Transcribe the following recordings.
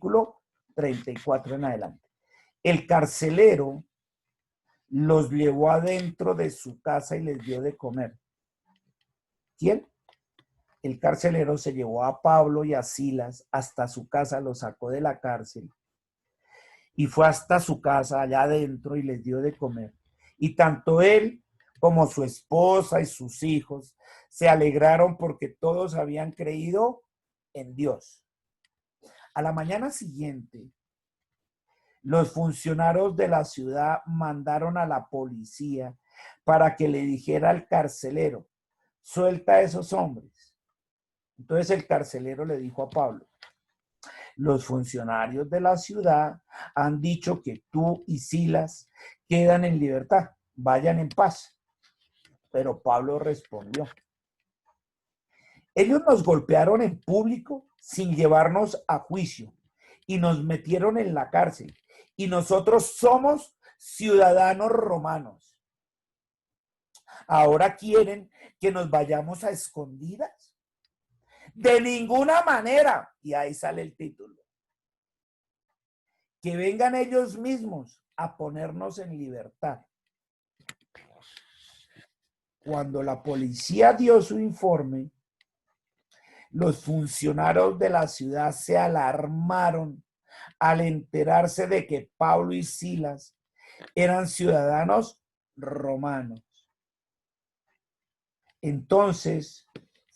versículo 34 en adelante. El carcelero los llevó adentro de su casa y les dio de comer. ¿Quién? El carcelero se llevó a Pablo y a Silas hasta su casa, los sacó de la cárcel y fue hasta su casa allá adentro y les dio de comer. Y tanto él como su esposa y sus hijos se alegraron porque todos habían creído en Dios. A la mañana siguiente, los funcionarios de la ciudad mandaron a la policía para que le dijera al carcelero: suelta a esos hombres. Entonces el carcelero le dijo a Pablo: los funcionarios de la ciudad han dicho que tú y Silas quedan en libertad, vayan en paz. Pero Pablo respondió: ellos nos golpearon en público sin llevarnos a juicio y nos metieron en la cárcel. Y nosotros somos ciudadanos romanos. Ahora quieren que nos vayamos a escondidas. De ninguna manera. Y ahí sale el título. Que vengan ellos mismos a ponernos en libertad. Cuando la policía dio su informe, los funcionarios de la ciudad se alarmaron al enterarse de que Pablo y Silas eran ciudadanos romanos. Entonces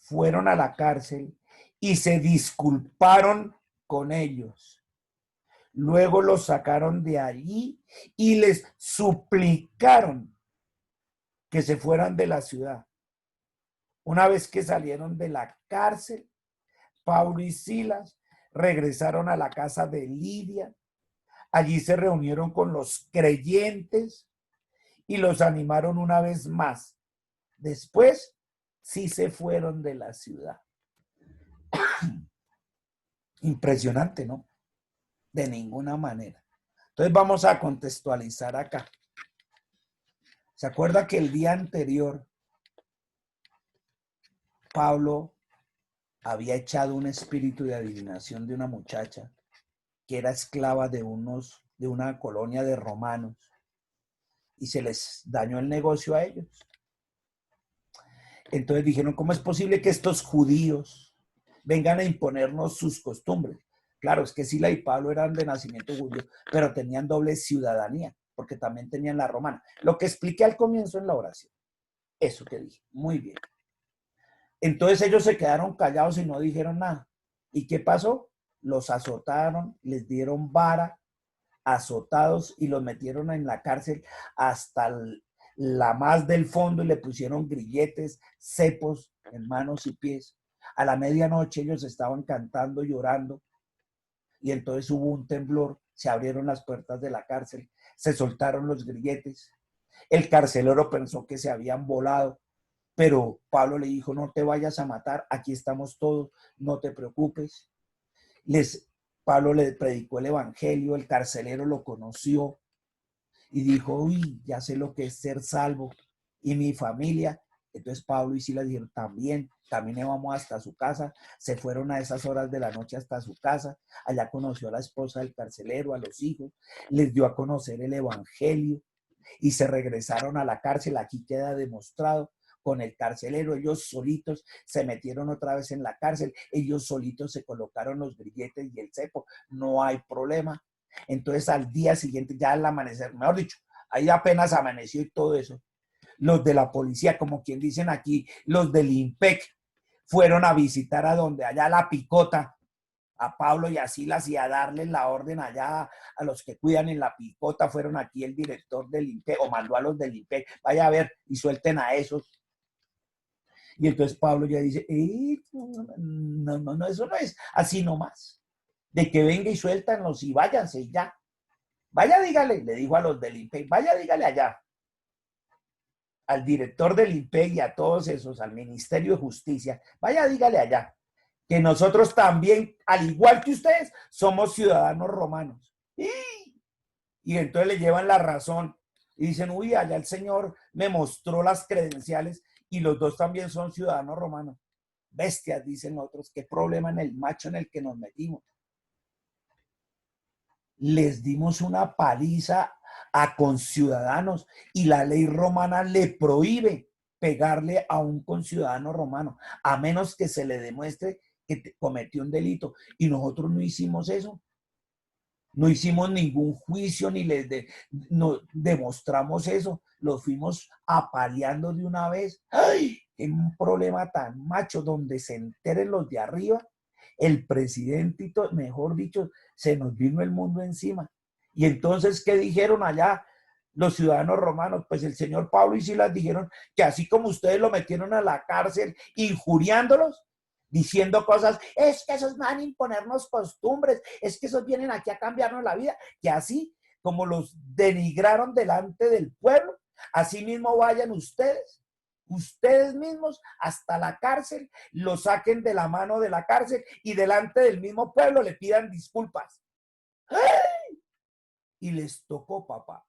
fueron a la cárcel y se disculparon con ellos. Luego los sacaron de allí y les suplicaron que se fueran de la ciudad. Una vez que salieron de la cárcel, Pablo y Silas regresaron a la casa de Lidia. Allí se reunieron con los creyentes y los animaron una vez más. Después sí se fueron de la ciudad. Impresionante, ¿no? De ninguna manera. Entonces vamos a contextualizar acá. ¿Se acuerda que el día anterior Pablo había echado un espíritu de adivinación de una muchacha que era esclava de una colonia de romanos y se les dañó el negocio a ellos? Entonces dijeron: ¿cómo es posible que estos judíos vengan a imponernos sus costumbres? Claro, es que Sila y Pablo eran de nacimiento judío, pero tenían doble ciudadanía, porque también tenían la romana. Lo que expliqué al comienzo en la oración. Eso que dije. Muy bien. Entonces ellos se quedaron callados y no dijeron nada. ¿Y qué pasó? Los azotaron, les dieron vara, azotados, y los metieron en la cárcel hasta la más del fondo y le pusieron grilletes, cepos en manos y pies. A la medianoche ellos estaban cantando, llorando, y entonces hubo un temblor, se abrieron las puertas de la cárcel, se soltaron los grilletes. El carcelero pensó que se habían volado, pero Pablo le dijo: no te vayas a matar, aquí estamos todos, no te preocupes. Pablo le predicó el evangelio, el carcelero lo conoció y dijo: uy, ya sé lo que es ser salvo, y mi familia. Entonces Pablo y Silas dijeron: también vamos hasta su casa. Se fueron a esas horas de la noche hasta su casa. Allá conoció a la esposa del carcelero, a los hijos, les dio a conocer el evangelio y se regresaron a la cárcel. Aquí queda demostrado con el carcelero. Ellos solitos se metieron otra vez en la cárcel, ellos solitos se colocaron los grilletes y el cepo, no hay problema. Entonces al día siguiente, ya al amanecer, mejor dicho, ahí apenas amaneció y todo eso, los de la policía, como quien dicen aquí, los del IMPEC, fueron a visitar a donde allá la picota, a Pablo y a Silas, y a darles la orden allá a los que cuidan en la picota. Fueron aquí el director del IMPEC, o mandó a los del IMPEC: vaya a ver y suelten a esos. Y entonces Pablo ya dice: no, eso no es así nomás, de que venga y suéltanlos y váyanse y ya. Vaya, dígale, le dijo a los del IMPEC, vaya, dígale allá, al director del IMPEC y a todos esos, al Ministerio de Justicia, vaya, dígale allá, que nosotros también, al igual que ustedes, somos ciudadanos romanos. Y entonces le llevan la razón y dicen: uy, allá el Señor me mostró las credenciales y los dos también son ciudadanos romanos. Bestias, dicen otros, qué problema en el macho en el que nos metimos. les dimos una paliza a conciudadanos y la ley romana le prohíbe pegarle a un conciudadano romano, a menos que se le demuestre que cometió un delito. Y nosotros no hicimos eso. No hicimos ningún juicio ni no demostramos eso. Lo fuimos apaleando de una vez. ¡Ay! Es un problema tan macho donde se enteren los de arriba. El presidente y todo, mejor dicho, se nos vino el mundo encima. Y entonces, ¿qué dijeron allá los ciudadanos romanos? Pues el señor Pablo y Silas dijeron que así como ustedes lo metieron a la cárcel injuriándolos, diciendo cosas, es que esos van a imponernos costumbres, es que esos vienen aquí a cambiarnos la vida, que así como los denigraron delante del pueblo, así mismo vayan ustedes mismos hasta la cárcel, lo saquen de la mano de la cárcel y delante del mismo pueblo le pidan disculpas. ¡Ay! Y les tocó, papá.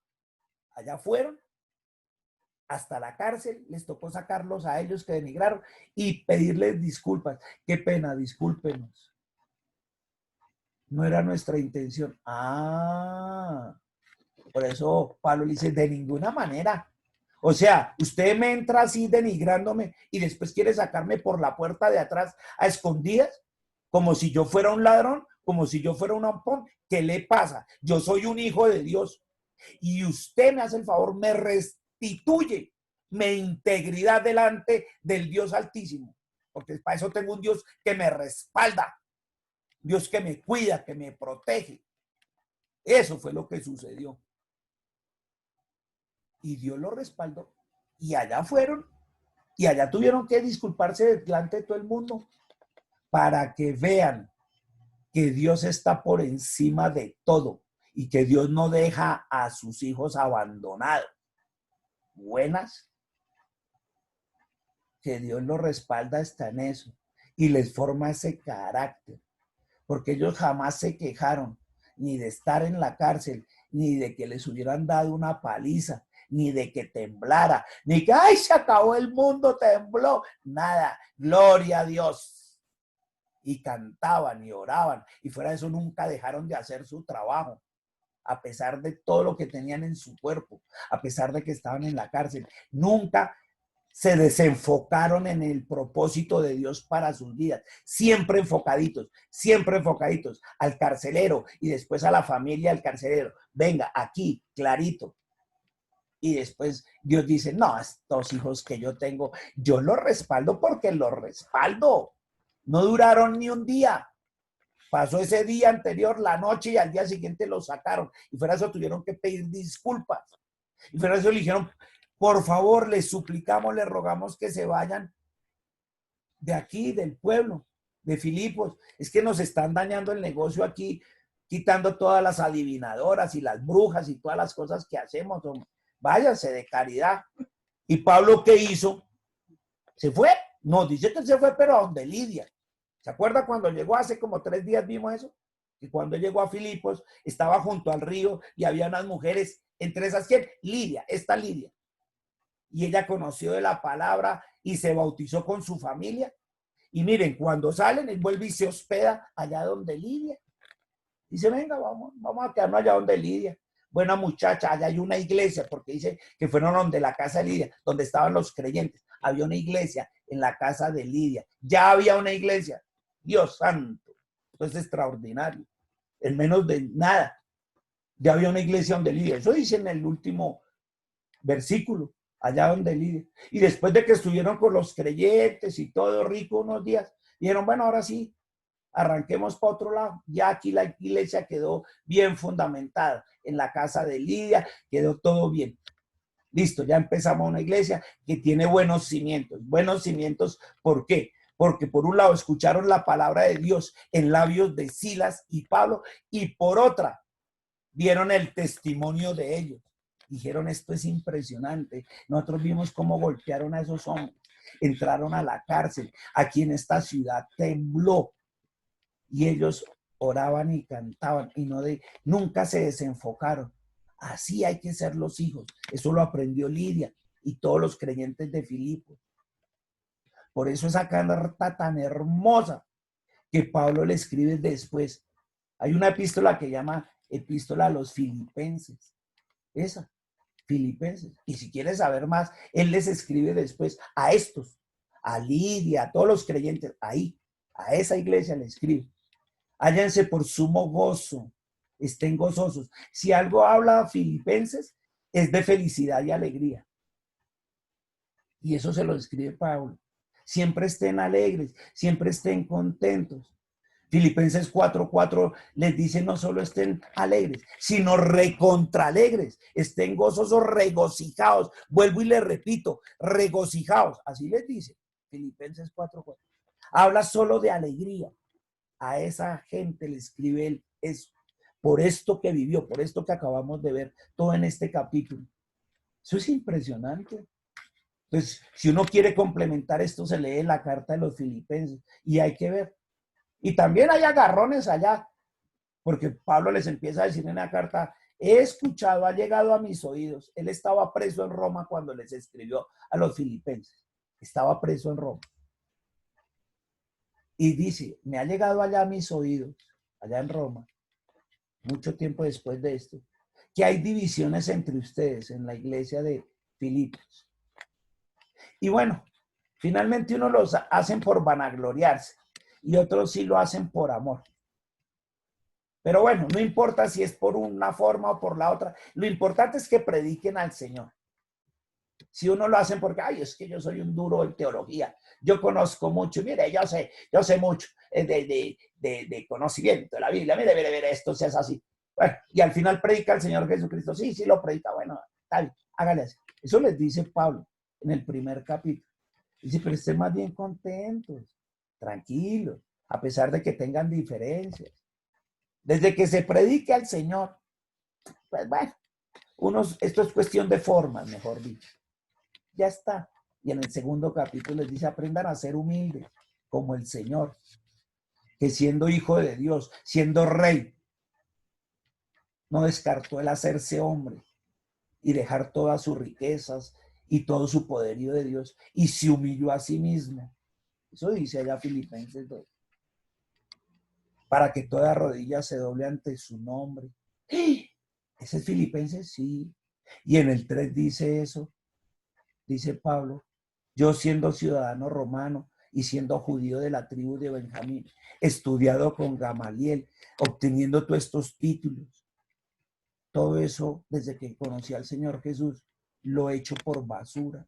Allá fueron hasta la cárcel, les tocó sacarlos a ellos que denigraron y pedirles disculpas. Qué pena, discúlpenos. No era nuestra intención. Por eso Pablo le dice, de ninguna manera. O sea, usted me entra así denigrándome y después quiere sacarme por la puerta de atrás a escondidas, como si yo fuera un ladrón, como si yo fuera un ampón. ¿Qué le pasa? Yo soy un hijo de Dios y usted me hace el favor, me restituye mi integridad delante del Dios Altísimo, porque para eso tengo un Dios que me respalda, Dios que me cuida, que me protege. Eso fue lo que sucedió. Y Dios lo respaldó. Y allá fueron, y allá tuvieron que disculparse delante de todo el mundo para que vean que Dios está por encima de todo y que Dios no deja a sus hijos abandonados. Buenas, que Dios los respalda está en eso y les forma ese carácter, porque ellos jamás se quejaron ni de estar en la cárcel, ni de que les hubieran dado una paliza, ni de que temblara, ni que, ay, se acabó el mundo, tembló, nada, gloria a Dios. Y cantaban y oraban, y fuera de eso nunca dejaron de hacer su trabajo, a pesar de todo lo que tenían en su cuerpo, a pesar de que estaban en la cárcel, nunca se desenfocaron en el propósito de Dios para sus vidas, siempre enfocaditos al carcelero y después a la familia del carcelero. Venga, aquí, clarito. Y después Dios dice, no, estos hijos que yo tengo, yo los respaldo porque los respaldo. No duraron ni un día. Pasó ese día anterior, la noche, y al día siguiente los sacaron. Y fuera de eso tuvieron que pedir disculpas. Y fuera de eso le dijeron, por favor, les suplicamos, les rogamos que se vayan de aquí, del pueblo, de Filipos. Es que nos están dañando el negocio aquí, quitando todas las adivinadoras y las brujas y todas las cosas que hacemos. Váyanse de caridad. ¿Y Pablo qué hizo? ¿Se fue? No, dice que se fue, pero a donde Lidia. ¿Se acuerda cuando llegó hace como 3 días vimos eso? Y cuando llegó a Filipos, estaba junto al río y había unas mujeres, entre esas, ¿quién? Lidia, esta Lidia. Y ella conoció de la palabra y se bautizó con su familia. Y miren, cuando salen, él vuelve y se hospeda allá donde Lidia. Dice, venga, vamos a quedarnos allá donde Lidia. Buena muchacha, allá hay una iglesia, porque dice que fueron donde la casa de Lidia, donde estaban los creyentes. Había una iglesia en la casa de Lidia. Ya había una iglesia. Dios santo. Eso es extraordinario. En menos de nada. Ya había una iglesia donde Lidia. Eso dice en el último versículo. Allá donde Lidia. Y después de que estuvieron con los creyentes y todo rico unos días, dijeron, bueno, ahora sí, arranquemos para otro lado. Ya aquí la iglesia quedó bien fundamentada. En la casa de Lidia quedó todo bien. Listo, ya empezamos una iglesia que tiene buenos cimientos. Buenos cimientos, ¿por qué? Porque por un lado escucharon la palabra de Dios en labios de Silas y Pablo, y por otra, vieron el testimonio de ellos. Dijeron, esto es impresionante. Nosotros vimos cómo golpearon a esos hombres. Entraron a la cárcel. Aquí en esta ciudad tembló. Y ellos oraban y cantaban y nunca se desenfocaron. Así hay que ser los hijos. Eso lo aprendió Lidia y todos los creyentes de Filipos. Por eso esa carta tan hermosa que Pablo le escribe después. Hay una epístola que llama epístola a los filipenses. Esa, Filipenses. Y si quieres saber más, él les escribe después a estos, a Lidia, a todos los creyentes, ahí, a esa iglesia le escribe. Hállense por sumo gozo, estén gozosos. Si algo habla Filipenses, es de felicidad y alegría. Y eso se lo escribe Pablo. Siempre estén alegres, siempre estén contentos. Filipenses 4:4 les dice no solo estén alegres, sino recontraalegres, estén gozosos, regocijados. Vuelvo y les repito, regocijados. Así les dice Filipenses 4:4. Habla solo de alegría. A esa gente le escribe él eso. Por esto que vivió, por esto que acabamos de ver, todo en este capítulo. Eso es impresionante. Entonces, si uno quiere complementar esto, se lee la carta de los filipenses y hay que ver. Y también hay agarrones allá, porque Pablo les empieza a decir en la carta, he escuchado, ha llegado a mis oídos. Él estaba preso en Roma cuando les escribió a los filipenses. Estaba preso en Roma. Y dice, me ha llegado allá a mis oídos, allá en Roma, mucho tiempo después de esto, que hay divisiones entre ustedes en la iglesia de Filipos. Y bueno, finalmente unos los hacen por vanagloriarse y otros sí lo hacen por amor. Pero bueno, no importa si es por una forma o por la otra, lo importante es que prediquen al Señor. Si uno lo hacen porque, ay, es que yo soy un duro en teología, yo conozco mucho, mire, yo sé mucho de conocimiento de la Biblia, mire, esto se hace así. Bueno, y al final predica el Señor Jesucristo, sí lo predica, bueno, tal, hágale así. Eso les dice Pablo en el primer capítulo. Dice, pero estén más bien contentos, tranquilos, a pesar de que tengan diferencias. Desde que se predique al Señor, pues bueno, esto es cuestión de formas, mejor dicho. Ya está. Y en el segundo capítulo les dice, aprendan a ser humildes, como el Señor, que siendo hijo de Dios, siendo rey, no descartó el hacerse hombre y dejar todas sus riquezas y todo su poderío de Dios, y se humilló a sí mismo. Eso dice allá Filipenses 2. Para que toda rodilla se doble ante su nombre. Ese es Filipenses, sí. Y en el 3 dice eso, dice Pablo, yo siendo ciudadano romano y siendo judío de la tribu de Benjamín, estudiado con Gamaliel, obteniendo todos estos títulos, todo eso desde que conocí al Señor Jesús, lo he hecho por basura.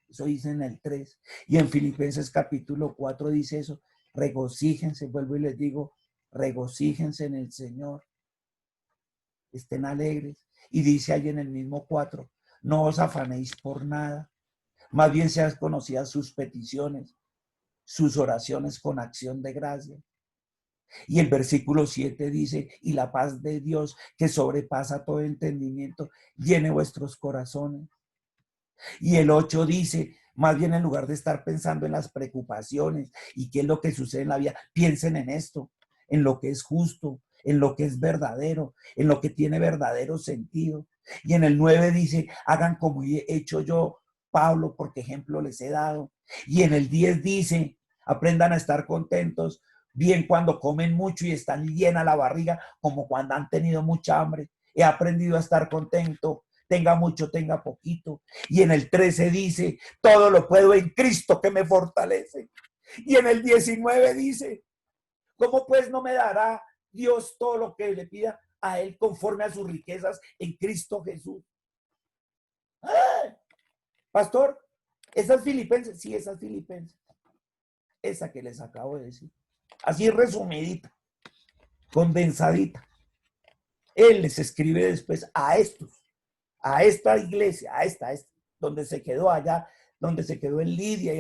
Eso dice en el 3. Y en Filipenses capítulo 4 dice eso, regocíjense, vuelvo y les digo, regocíjense en el Señor, estén alegres. Y dice ahí en el mismo 4, no os afanéis por nada, más bien sean conocidas sus peticiones, sus oraciones con acción de gracia. Y el versículo 7 dice, y la paz de Dios que sobrepasa todo entendimiento, llene vuestros corazones. Y el 8 dice, más bien en lugar de estar pensando en las preocupaciones y qué es lo que sucede en la vida, piensen en esto, en lo que es justo, en lo que es verdadero, en lo que tiene verdadero sentido. Y en el 9 dice, hagan como he hecho yo, Pablo, porque ejemplo les he dado. Y en el 10 dice, aprendan a estar contentos, bien cuando comen mucho y están llena la barriga, como cuando han tenido mucha hambre. He aprendido a estar contento, tenga mucho, tenga poquito. Y en el 13 dice, todo lo puedo en Cristo que me fortalece. Y en el 19 dice, ¿cómo pues no me dará Dios todo lo que le pida a él conforme a sus riquezas en Cristo Jesús? ¡Ah! Pastor, ¿esas Filipenses? Sí, esas Filipenses. Esa que les acabo de decir. Así resumidita, condensadita. Él les escribe después a estos, a esta iglesia, a esta, donde se quedó allá, donde se quedó en Lidia